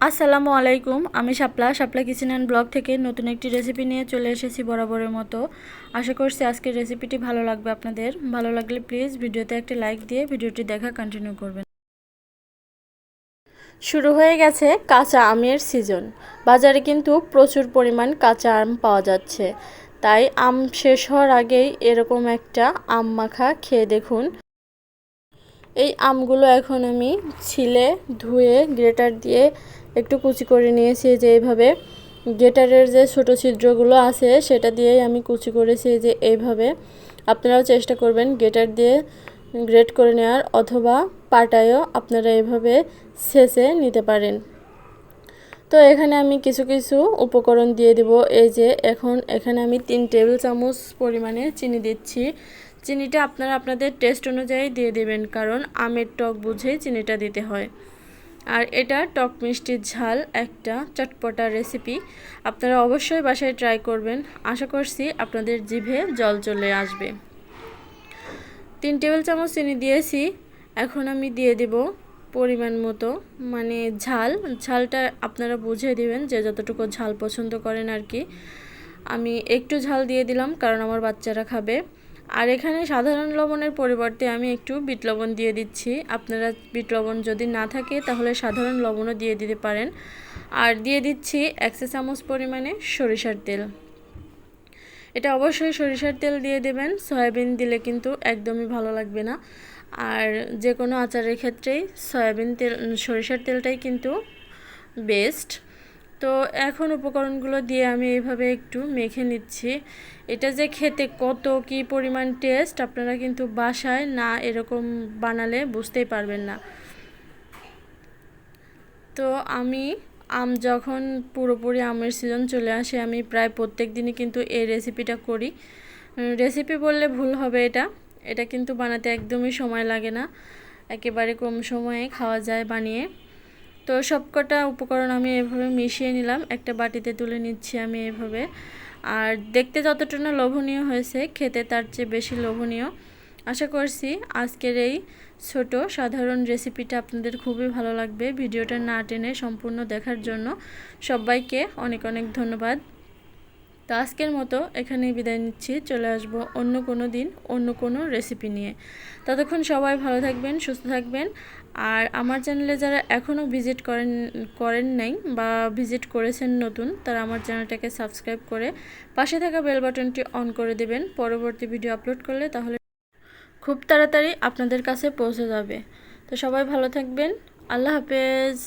আসসালামু আলাইকুম। আমি শাপলা শাপলা কিচেন অ্যান্ড ব্লগ থেকে নতুন একটি রেসিপি নিয়ে চলে এসেছি বরাবরের মতো। আশা করছি আজকের রেসিপিটি ভালো লাগবে আপনাদের। ভালো লাগলে প্লিজ ভিডিওতে একটা লাইক দিয়ে ভিডিওটি দেখা কন্টিনিউ করবেন। শুরু হয়ে গেছে কাঁচা আমের সিজন। বাজারে কিন্তু প্রচুর পরিমাণ কাঁচা আম পাওয়া যাচ্ছে, তাই আম শেষ হওয়ার আগেই এরকম একটা আম মাখা খেয়ে দেখুন। এই আমগুলো এখন আমি ছিলে ধুয়ে গ্রেটার দিয়ে একটু কুচি করে নিয়েছি, যে এইভাবে গ্রেটারের যে ছোট ছিদ্রগুলো আছে সেটা দিয়েই আমি কুচি করেছি, যে এইভাবে। আপনারাও চেষ্টা করবেন গ্রেটার দিয়ে গ্রেট করে নেওয়ার, অথবা পাটায়ও আপনারা এইভাবে ছেঁচে নিতে পারেন। তো এখানে আমি কিছু কিছু উপকরণ দিয়ে দেব। এই যে এখানে আমি 3 টেবিল চামচ পরিমাণে চিনি দিচ্ছি। চিনিটা আপনারা আপনাদের টেস্ট অনুযায়ী দিয়ে দেবেন, কারণ আমের টক বুঝে চিনিটা দিতে হয়। আর এটা টক মিষ্টির ঝাল একটা চটপটা রেসিপি। আপনারা অবশ্যই বাসায় ট্রাই করবেন। আশা করছি আপনাদের জিভে জল চলে আসবে। 3 টেবিল চামচ চিনি দিয়েছি। এখন আমি দিয়ে দেব পরিমাণ মতো, মানে ঝালটা আপনারা বুঝে দিবেন যে যতটুকু ঝাল পছন্দ করেন আর কি। আমি একটু ঝাল দিয়ে দিলাম কারণ আমার বাচ্চারা খাবে। আর এখানে সাধারণ লবণের পরিবর্তে আমি একটু বিট লবণ দিয়ে দিচ্ছি। আপনারা বিট লবণ যদি না থাকে তাহলে সাধারণ লবণও দিয়ে দিতে পারেন। আর দিয়ে দিচ্ছি 1 চা চামচ পরিমাণে সরিষার তেল। এটা অবশ্যই সরিষার তেল দিয়ে দেবেন, সয়াবিন দিলে কিন্তু একদমই ভালো লাগবে না। আর যে কোনো আচারের ক্ষেত্রেই সরিষার তেলটাই কিন্তু বেস্ট। তো এখন উপকরণগুলো দিয়ে আমি এইভাবে একটু মেখে নিচ্ছি। এটা যে খেতে কত কি পরিমাণ টেস্ট, আপনারা কিন্তু বাসায় না এরকম বানালে বুঝতেই পারবেন না। তো আমি যখন পুরোপুরি আমের সিজন চলে আসে, আমি প্রায় প্রত্যেক দিনই কিন্তু এই রেসিপিটা করি। রেসিপি বললে ভুল হবে, এটা কিন্তু বানাতে একদমই সময় লাগে না, একেবারে কম সময়ে খাওয়া যায় বানিয়ে। তো সবকটা উপকরণ আমি এভাবে মিশিয়ে নিলাম, একটা বাটিতে তুলে নিচ্ছি আমি এভাবে। আর দেখতে যতটা না লোভনীয় হয়েছে, খেতে তার চেয়ে বেশি লোভনীয়। আশা করছি আজকের এই ছোট সাধারণ রেসিপিটা আপনাদের খুবই ভালো লাগবে। ভিডিওটা না টেনে সম্পূর্ণ দেখার জন্য সবাইকে অনেক অনেক ধন্যবাদ। তো আজকের মতো এখানেই বিদায় নিচ্ছি। চলে আসব অন্য কোনো দিন অন্য কোনো রেসিপি নিয়ে। ততক্ষণ সবাই ভালো থাকবেন, সুস্থ থাকবেন। আর আমার চ্যানেলে যারা এখনও ভিজিট করেন নাই বা ভিজিট করেছেন নতুন, তারা আমার চ্যানেলটাকে সাবস্ক্রাইব করে পাশে থাকা বেল বাটনটি অন করে দেবেন। পরবর্তী ভিডিও আপলোড করলে তাহলে খুব তাড়াতাড়ি আপনাদের কাছে পৌঁছে যাবে। তো সবাই ভালো থাকবেন। আল্লাহ হাফেজ।